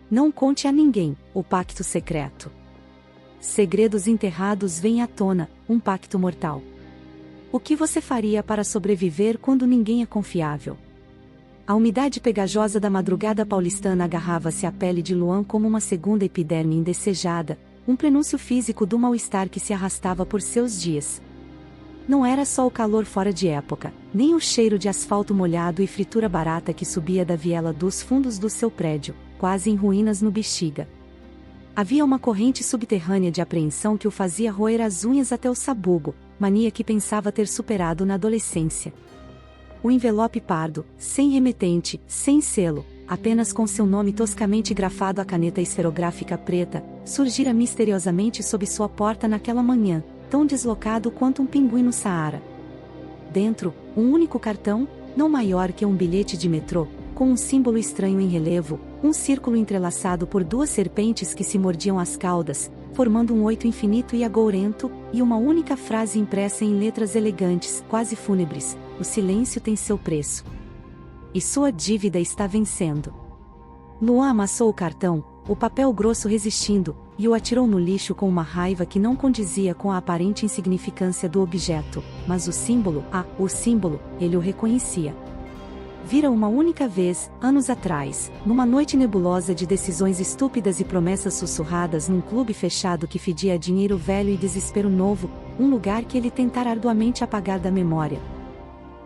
Não conte a ninguém, o pacto secreto. Segredos enterrados vêm à tona, um pacto mortal. O que você faria para sobreviver quando ninguém é confiável? A umidade pegajosa da madrugada paulistana agarrava-se à pele de Luan como uma segunda epiderme indecejada, um prenúncio físico do mal-estar que se arrastava por seus dias. Não era só o calor fora de época, nem o cheiro de asfalto molhado e fritura barata que subia da viela dos fundos do seu prédio, quase em ruínas no Bexiga. Havia uma corrente subterrânea de apreensão que o fazia roer as unhas até o sabugo, mania que pensava ter superado na adolescência. O envelope pardo, sem remetente, sem selo, apenas com seu nome toscamente grafado à caneta esferográfica preta, surgira misteriosamente sob sua porta naquela manhã, tão deslocado quanto um pinguim no Saara. Dentro, um único cartão, não maior que um bilhete de metrô, com um símbolo estranho em relevo, um círculo entrelaçado por duas serpentes que se mordiam as caudas, formando um 8 infinito e agourento, e uma única frase impressa em letras elegantes, quase fúnebres: o silêncio tem seu preço. E sua dívida está vencendo. Luan amassou o cartão, o papel grosso resistindo, e o atirou no lixo com uma raiva que não condizia com a aparente insignificância do objeto, mas o símbolo, ele o reconhecia. Vira uma única vez, anos atrás, numa noite nebulosa de decisões estúpidas e promessas sussurradas num clube fechado que fedia a dinheiro velho e desespero novo, um lugar que ele tentara arduamente apagar da memória.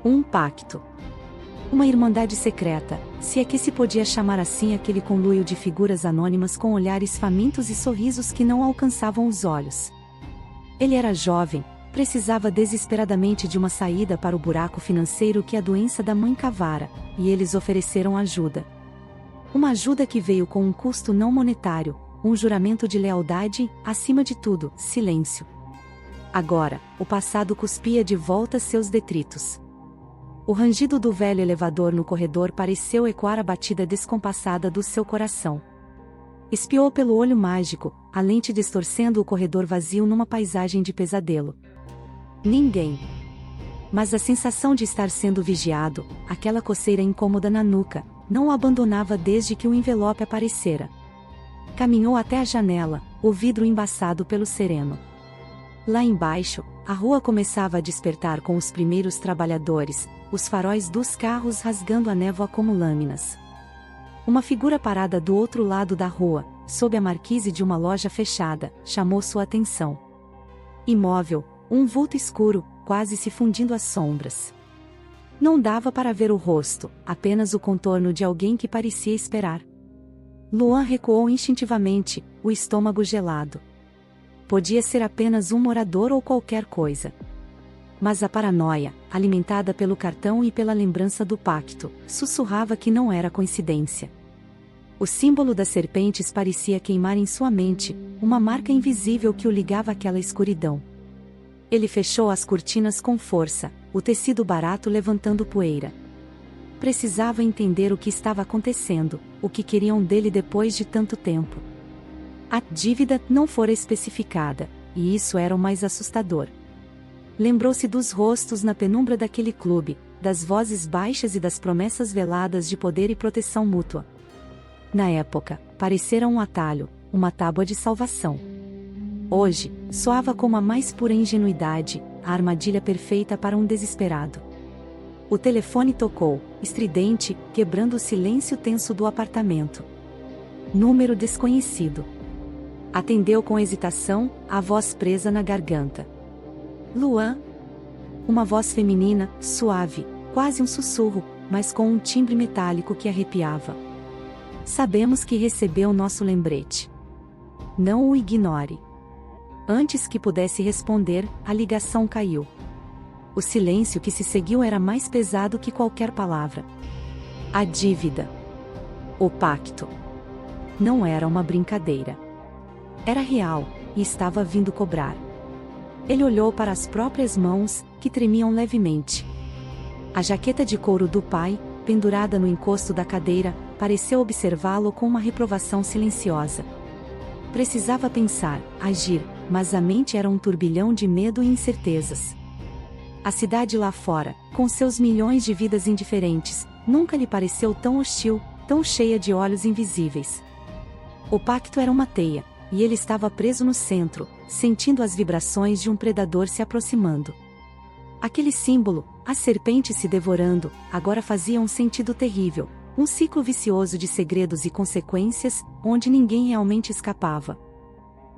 Um pacto. Uma irmandade secreta, se é que se podia chamar assim aquele conluio de figuras anônimas com olhares famintos e sorrisos que não alcançavam os olhos. Ele era jovem, precisava desesperadamente de uma saída para o buraco financeiro que a doença da mãe cavara, e eles ofereceram ajuda. Uma ajuda que veio com um custo não monetário, um juramento de lealdade, acima de tudo, silêncio. Agora, o passado cuspia de volta seus detritos. O rangido do velho elevador no corredor pareceu ecoar a batida descompassada do seu coração. Espiou pelo olho mágico, a lente distorcendo o corredor vazio numa paisagem de pesadelo. Ninguém. Mas a sensação de estar sendo vigiado, aquela coceira incômoda na nuca, não o abandonava desde que o envelope aparecera. Caminhou até a janela, o vidro embaçado pelo sereno. Lá embaixo, a rua começava a despertar com os primeiros trabalhadores, os faróis dos carros rasgando a névoa como lâminas. Uma figura parada do outro lado da rua, sob a marquise de uma loja fechada, chamou sua atenção. Imóvel, um vulto escuro, quase se fundindo às sombras. Não dava para ver o rosto, apenas o contorno de alguém que parecia esperar. Luan recuou instintivamente, o estômago gelado. Podia ser apenas um morador ou qualquer coisa. Mas a paranoia, alimentada pelo cartão e pela lembrança do pacto, sussurrava que não era coincidência. O símbolo das serpentes parecia queimar em sua mente, uma marca invisível que o ligava àquela escuridão. Ele fechou as cortinas com força, o tecido barato levantando poeira. Precisava entender o que estava acontecendo, o que queriam dele depois de tanto tempo. A dívida não fora especificada, e isso era o mais assustador. Lembrou-se dos rostos na penumbra daquele clube, das vozes baixas e das promessas veladas de poder e proteção mútua. Na época, parecera um atalho, uma tábua de salvação. Hoje, soava como a mais pura ingenuidade, a armadilha perfeita para um desesperado. O telefone tocou, estridente, quebrando o silêncio tenso do apartamento. Número desconhecido. Atendeu com hesitação, a voz presa na garganta. Luan? Uma voz feminina, suave, quase um sussurro, mas com um timbre metálico que arrepiava. Sabemos que recebeu nosso lembrete. Não o ignore. Antes que pudesse responder, a ligação caiu. O silêncio que se seguiu era mais pesado que qualquer palavra. A dívida. O pacto. Não era uma brincadeira. Era real, e estava vindo cobrar. Ele olhou para as próprias mãos, que tremiam levemente. A jaqueta de couro do pai, pendurada no encosto da cadeira, pareceu observá-lo com uma reprovação silenciosa. Precisava pensar, agir, mas a mente era um turbilhão de medo e incertezas. A cidade lá fora, com seus milhões de vidas indiferentes, nunca lhe pareceu tão hostil, tão cheia de olhos invisíveis. O pacto era uma teia, e ele estava preso no centro, sentindo as vibrações de um predador se aproximando. Aquele símbolo, a serpente se devorando, agora fazia um sentido terrível, um ciclo vicioso de segredos e consequências, onde ninguém realmente escapava.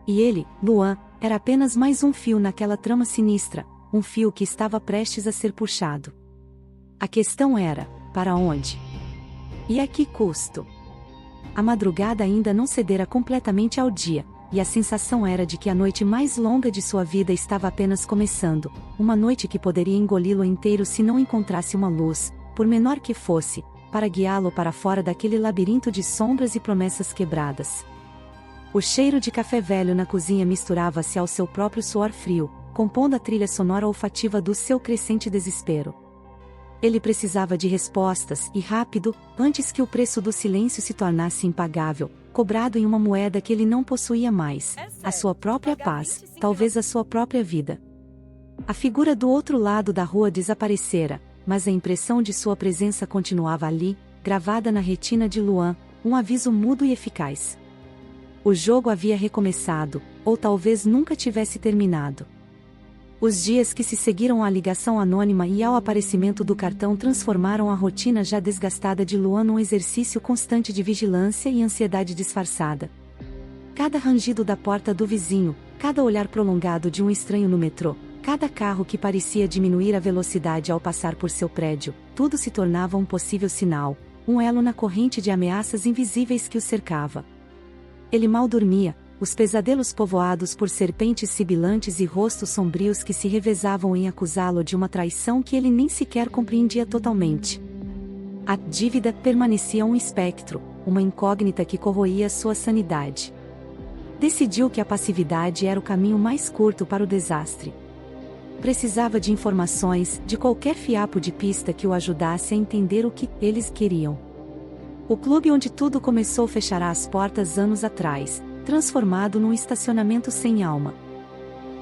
E ele, Luan, era apenas mais um fio naquela trama sinistra, um fio que estava prestes a ser puxado. A questão era, para onde? E a que custo? A madrugada ainda não cedera completamente ao dia, e a sensação era de que a noite mais longa de sua vida estava apenas começando, uma noite que poderia engoli-lo inteiro se não encontrasse uma luz, por menor que fosse, para guiá-lo para fora daquele labirinto de sombras e promessas quebradas. O cheiro de café velho na cozinha misturava-se ao seu próprio suor frio, compondo a trilha sonora olfativa do seu crescente desespero. Ele precisava de respostas, e rápido, antes que o preço do silêncio se tornasse impagável, cobrado em uma moeda que ele não possuía mais, a sua própria paz, talvez a sua própria vida. A figura do outro lado da rua desaparecera, mas a impressão de sua presença continuava ali, gravada na retina de Luan, um aviso mudo e eficaz. O jogo havia recomeçado, ou talvez nunca tivesse terminado. Os dias que se seguiram à ligação anônima e ao aparecimento do cartão transformaram a rotina já desgastada de Luan num exercício constante de vigilância e ansiedade disfarçada. Cada rangido da porta do vizinho, cada olhar prolongado de um estranho no metrô, cada carro que parecia diminuir a velocidade ao passar por seu prédio, tudo se tornava um possível sinal, um elo na corrente de ameaças invisíveis que o cercava. Ele mal dormia, os pesadelos povoados por serpentes sibilantes e rostos sombrios que se revezavam em acusá-lo de uma traição que ele nem sequer compreendia totalmente. A dívida permanecia um espectro, uma incógnita que corroía sua sanidade. Decidiu que a passividade era o caminho mais curto para o desastre. Precisava de informações, de qualquer fiapo de pista que o ajudasse a entender o que eles queriam. O clube onde tudo começou fechará as portas anos atrás, transformado num estacionamento sem alma.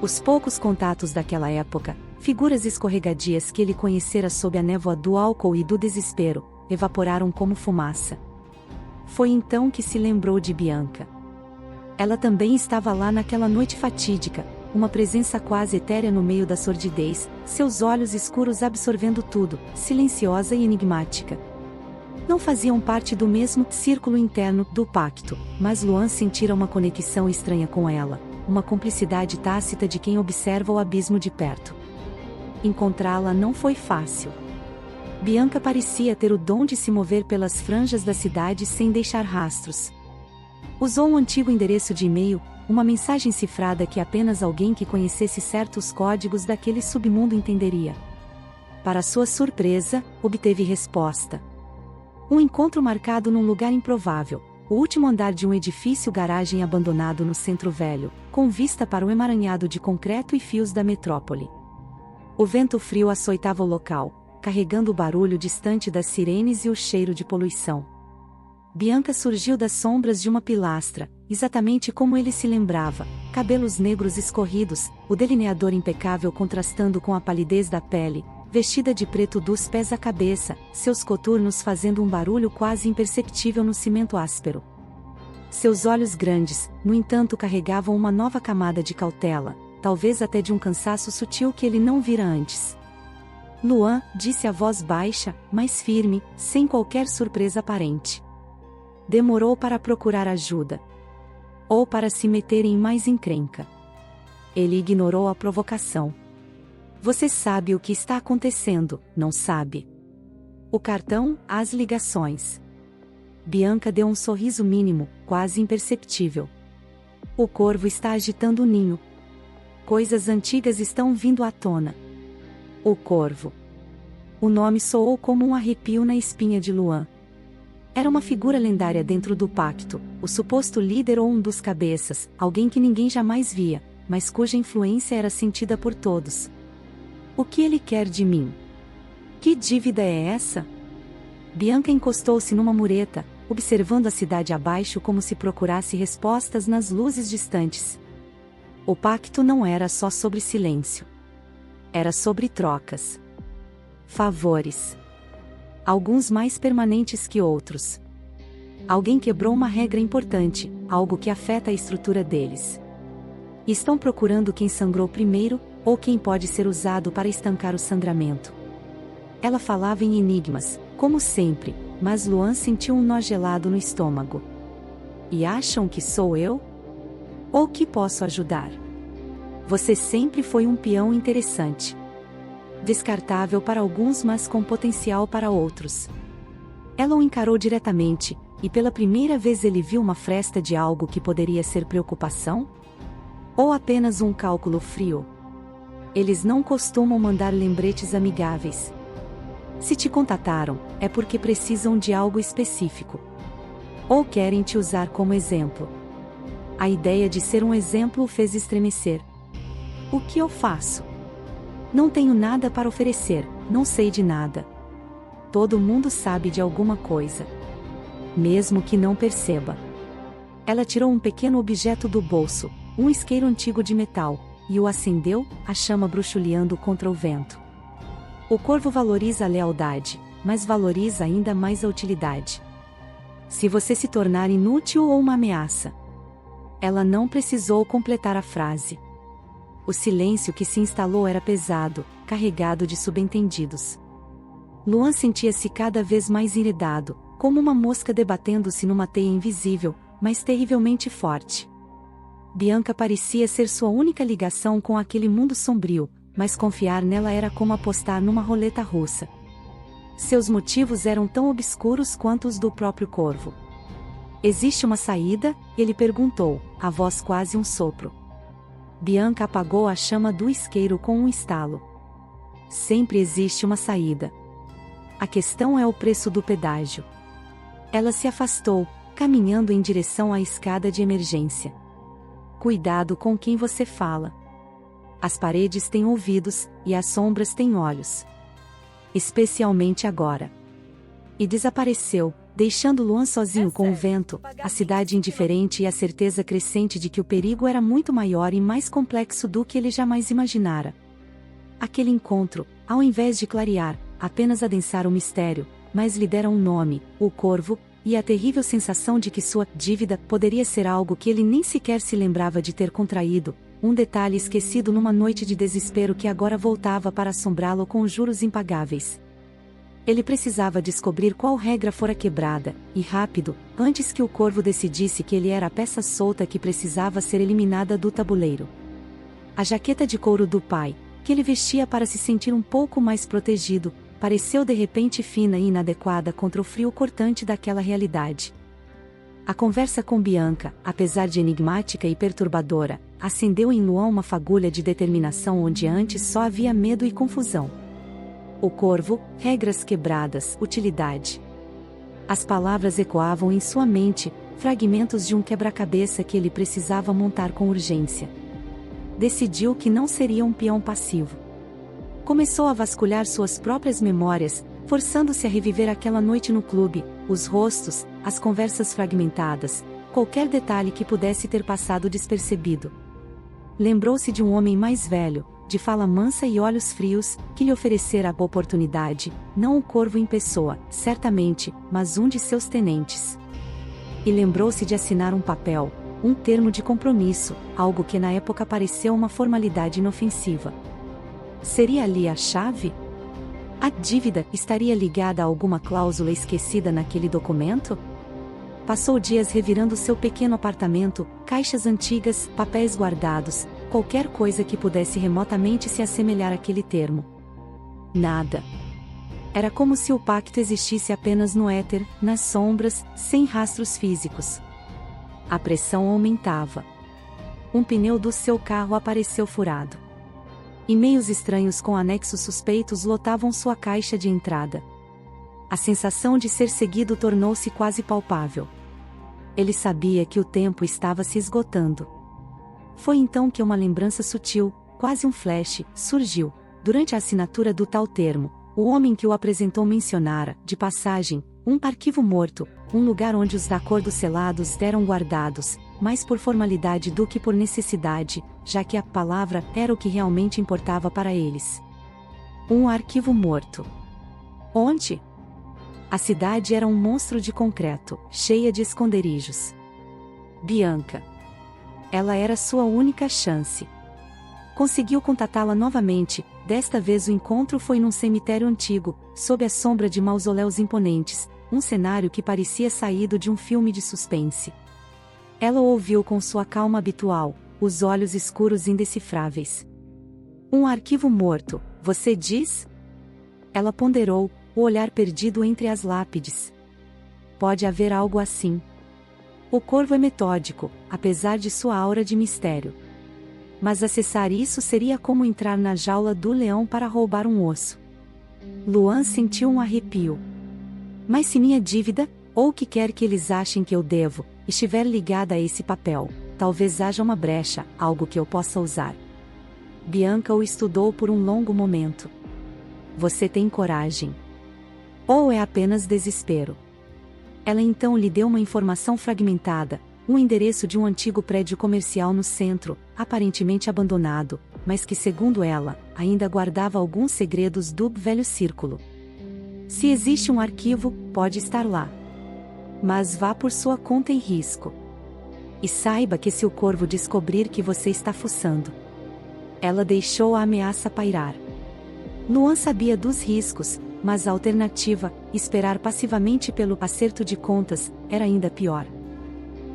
Os poucos contatos daquela época, figuras escorregadias que ele conhecera sob a névoa do álcool e do desespero, evaporaram como fumaça. Foi então que se lembrou de Bianca. Ela também estava lá naquela noite fatídica, uma presença quase etérea no meio da sordidez, seus olhos escuros absorvendo tudo, silenciosa e enigmática. Não faziam parte do mesmo círculo interno do pacto, mas Luan sentira uma conexão estranha com ela, uma cumplicidade tácita de quem observa o abismo de perto. Encontrá-la não foi fácil. Bianca parecia ter o dom de se mover pelas franjas da cidade sem deixar rastros. Usou um antigo endereço de e-mail, uma mensagem cifrada que apenas alguém que conhecesse certos códigos daquele submundo entenderia. Para sua surpresa, obteve resposta. Um encontro marcado num lugar improvável, o último andar de um edifício-garagem abandonado no centro velho, com vista para o emaranhado de concreto e fios da metrópole. O vento frio açoitava o local, carregando o barulho distante das sirenes e o cheiro de poluição. Bianca surgiu das sombras de uma pilastra, exatamente como ele se lembrava, cabelos negros escorridos, o delineador impecável contrastando com a palidez da pele, vestida de preto dos pés à cabeça, seus coturnos fazendo um barulho quase imperceptível no cimento áspero. Seus olhos grandes, no entanto, carregavam uma nova camada de cautela, talvez até de um cansaço sutil que ele não vira antes. Luan, disse a voz baixa, mas firme, sem qualquer surpresa aparente. Demorou para procurar ajuda. Ou para se meter em mais encrenca. Ele ignorou a provocação. Você sabe o que está acontecendo, não sabe? O cartão, as ligações. Bianca deu um sorriso mínimo, quase imperceptível. O corvo está agitando o ninho. Coisas antigas estão vindo à tona. O corvo. O nome soou como um arrepio na espinha de Luan. Era uma figura lendária dentro do pacto, o suposto líder ou um dos cabeças, alguém que ninguém jamais via, mas cuja influência era sentida por todos. O que ele quer de mim? Que dívida é essa? Bianca encostou-se numa mureta, observando a cidade abaixo como se procurasse respostas nas luzes distantes. O pacto não era só sobre silêncio. Era sobre trocas. Favores. Alguns mais permanentes que outros. Alguém quebrou uma regra importante, algo que afeta a estrutura deles. Estão procurando quem sangrou primeiro, ou quem pode ser usado para estancar o sangramento. Ela falava em enigmas, como sempre, mas Luan sentiu um nó gelado no estômago. E acham que sou eu? Ou que posso ajudar? Você sempre foi um peão interessante. Descartável para alguns, mas com potencial para outros. Ela o encarou diretamente, e pela primeira vez ele viu uma fresta de algo que poderia ser preocupação? Ou apenas um cálculo frio? Eles não costumam mandar lembretes amigáveis. Se te contataram, é porque precisam de algo específico. Ou querem te usar como exemplo. A ideia de ser um exemplo o fez estremecer. O que eu faço? Não tenho nada para oferecer, não sei de nada. Todo mundo sabe de alguma coisa. Mesmo que não perceba. Ela tirou um pequeno objeto do bolso, um isqueiro antigo de metal, e o acendeu, a chama bruxuleando contra o vento. O corvo valoriza a lealdade, mas valoriza ainda mais a utilidade. Se você se tornar inútil ou uma ameaça. Ela não precisou completar a frase. O silêncio que se instalou era pesado, carregado de subentendidos. Luan sentia-se cada vez mais enredado, como uma mosca debatendo-se numa teia invisível, mas terrivelmente forte. Bianca parecia ser sua única ligação com aquele mundo sombrio, mas confiar nela era como apostar numa roleta russa. Seus motivos eram tão obscuros quanto os do próprio corvo. Existe uma saída? Ele perguntou, a voz quase um sopro. Bianca apagou a chama do isqueiro com um estalo. Sempre existe uma saída. A questão é o preço do pedágio. Ela se afastou, caminhando em direção à escada de emergência. Cuidado com quem você fala. As paredes têm ouvidos, e as sombras têm olhos. Especialmente agora. E desapareceu, deixando Luan sozinho com o vento, a cidade indiferente e a certeza crescente de que o perigo era muito maior e mais complexo do que ele jamais imaginara. Aquele encontro, ao invés de clarear, apenas adensar o mistério, mas lhe dera um nome, o Corvo, e a terrível sensação de que sua dívida poderia ser algo que ele nem sequer se lembrava de ter contraído, um detalhe esquecido numa noite de desespero que agora voltava para assombrá-lo com juros impagáveis. Ele precisava descobrir qual regra fora quebrada, e rápido, antes que o Corvo decidisse que ele era a peça solta que precisava ser eliminada do tabuleiro. A jaqueta de couro do pai, que ele vestia para se sentir um pouco mais protegido, pareceu de repente fina e inadequada contra o frio cortante daquela realidade. A conversa com Bianca, apesar de enigmática e perturbadora, acendeu em Luan uma fagulha de determinação onde antes só havia medo e confusão. O Corvo, regras quebradas, utilidade. As palavras ecoavam em sua mente, fragmentos de um quebra-cabeça que ele precisava montar com urgência. Decidiu que não seria um peão passivo. Começou a vasculhar suas próprias memórias, forçando-se a reviver aquela noite no clube, os rostos, as conversas fragmentadas, qualquer detalhe que pudesse ter passado despercebido. Lembrou-se de um homem mais velho, de fala mansa e olhos frios, que lhe oferecera a oportunidade, não o Corvo em pessoa, certamente, mas um de seus tenentes. E lembrou-se de assinar um papel, um termo de compromisso, algo que na época pareceu uma formalidade inofensiva. Seria ali a chave? A dívida estaria ligada a alguma cláusula esquecida naquele documento? Passou dias revirando seu pequeno apartamento, caixas antigas, papéis guardados, qualquer coisa que pudesse remotamente se assemelhar àquele termo. Nada. Era como se o pacto existisse apenas no éter, nas sombras, sem rastros físicos. A pressão aumentava. Um pneu do seu carro apareceu furado. E-mails estranhos com anexos suspeitos lotavam sua caixa de entrada. A sensação de ser seguido tornou-se quase palpável. Ele sabia que o tempo estava se esgotando. Foi então que uma lembrança sutil, quase um flash, surgiu. Durante a assinatura do tal termo, o homem que o apresentou mencionara, de passagem, um arquivo morto, um lugar onde os acordos selados eram guardados, mais por formalidade do que por necessidade, já que a palavra era o que realmente importava para eles. Um arquivo morto. Onde? A cidade era um monstro de concreto, cheia de esconderijos. Bianca. Ela era sua única chance. Conseguiu contatá-la novamente, desta vez o encontro foi num cemitério antigo, sob a sombra de mausoléus imponentes, um cenário que parecia saído de um filme de suspense. Ela o ouviu com sua calma habitual, os olhos escuros indecifráveis. Um arquivo morto, você diz? Ela ponderou, o olhar perdido entre as lápides. Pode haver algo assim. O corvo é metódico, apesar de sua aura de mistério. Mas acessar isso seria como entrar na jaula do leão para roubar um osso. Luan sentiu um arrepio. Mas se minha dívida, ou o que quer que eles achem que eu devo, estiver ligada a esse papel, talvez haja uma brecha, algo que eu possa usar. Bianca o estudou por um longo momento. Você tem coragem. Ou é apenas desespero? Ela então lhe deu uma informação fragmentada, um endereço de um antigo prédio comercial no centro, aparentemente abandonado, mas que segundo ela, ainda guardava alguns segredos do velho círculo. Se existe um arquivo, pode estar lá. Mas vá por sua conta e risco. E saiba que se o corvo descobrir que você está fuçando. Ela deixou a ameaça pairar. Luan sabia dos riscos, mas a alternativa, esperar passivamente pelo acerto de contas, era ainda pior.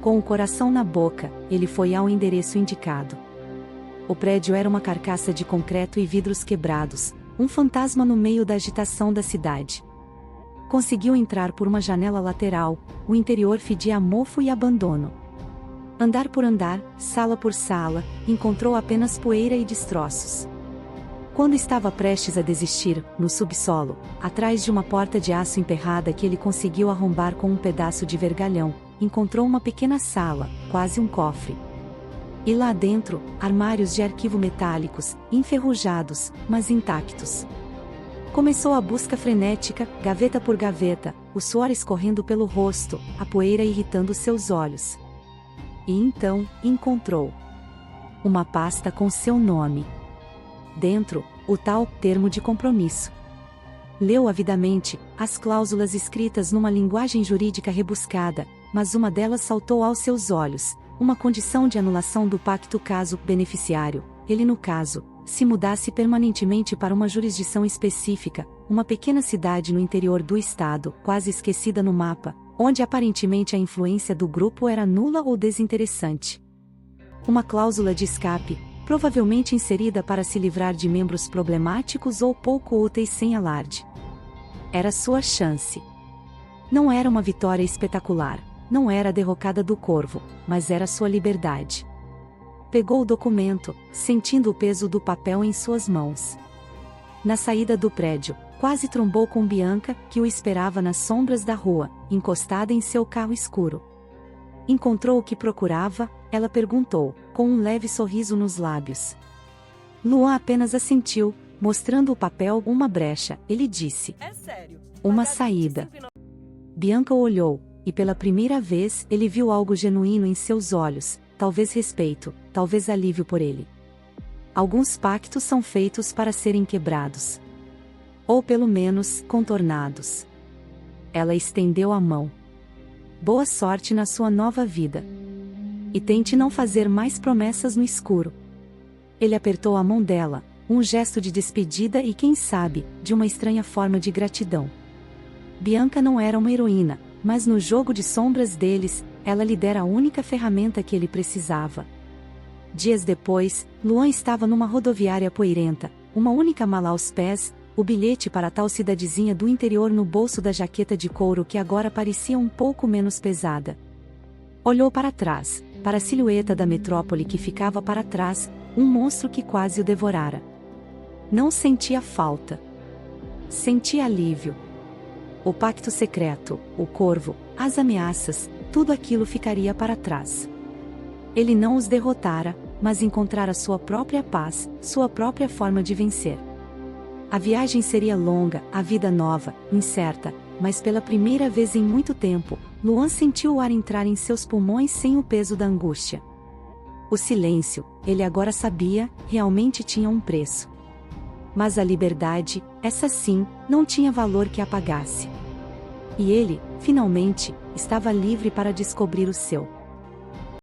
Com o coração na boca, ele foi ao endereço indicado. O prédio era uma carcaça de concreto e vidros quebrados, um fantasma no meio da agitação da cidade. Conseguiu entrar por uma janela lateral, o interior fedia a mofo e abandono. Andar por andar, sala por sala, encontrou apenas poeira e destroços. Quando estava prestes a desistir, no subsolo, atrás de uma porta de aço emperrada que ele conseguiu arrombar com um pedaço de vergalhão, encontrou uma pequena sala, quase um cofre. E lá dentro, armários de arquivo metálicos, enferrujados, mas intactos. Começou a busca frenética, gaveta por gaveta, o suor escorrendo pelo rosto, a poeira irritando seus olhos. E então, encontrou uma pasta com seu nome. Dentro, o tal termo de compromisso. Leu avidamente as cláusulas escritas numa linguagem jurídica rebuscada, mas uma delas saltou aos seus olhos, uma condição de anulação do pacto caso beneficiário, ele no caso, se mudasse permanentemente para uma jurisdição específica, uma pequena cidade no interior do estado, quase esquecida no mapa, onde aparentemente a influência do grupo era nula ou desinteressante. Uma cláusula de escape, provavelmente inserida para se livrar de membros problemáticos ou pouco úteis sem alarde. Era sua chance. Não era uma vitória espetacular, não era a derrocada do corvo, mas era sua liberdade. Pegou o documento, sentindo o peso do papel em suas mãos. Na saída do prédio, quase trombou com Bianca, que o esperava nas sombras da rua, encostada em seu carro escuro. Encontrou o que procurava? Ela perguntou, com um leve sorriso nos lábios. Luan apenas assentiu, mostrando o papel uma brecha. Ele disse: É sério. Uma saída. Bianca o olhou, e pela primeira vez ele viu algo genuíno em seus olhos, talvez respeito, talvez alívio por ele. Alguns pactos são feitos para serem quebrados. Ou pelo menos, contornados. Ela estendeu a mão. Boa sorte na sua nova vida. E tente não fazer mais promessas no escuro. Ele apertou a mão dela, um gesto de despedida e quem sabe, de uma estranha forma de gratidão. Bianca não era uma heroína, mas no jogo de sombras deles, ela lhe dera a única ferramenta que ele precisava. Dias depois, Luan estava numa rodoviária poeirenta, uma única mala aos pés, o bilhete para tal cidadezinha do interior no bolso da jaqueta de couro que agora parecia um pouco menos pesada. Olhou para trás, para a silhueta da metrópole que ficava para trás, um monstro que quase o devorara. Não sentia falta. Sentia alívio. O pacto secreto, o corvo, as ameaças, tudo aquilo ficaria para trás. Ele não os derrotara, mas encontrara sua própria paz, sua própria forma de vencer. A viagem seria longa, a vida nova, incerta, mas pela primeira vez em muito tempo, Luan sentiu o ar entrar em seus pulmões sem o peso da angústia. O silêncio, ele agora sabia, realmente tinha um preço. Mas a liberdade, essa sim, não tinha valor que apagasse. E ele, finalmente, estava livre para descobrir o seu.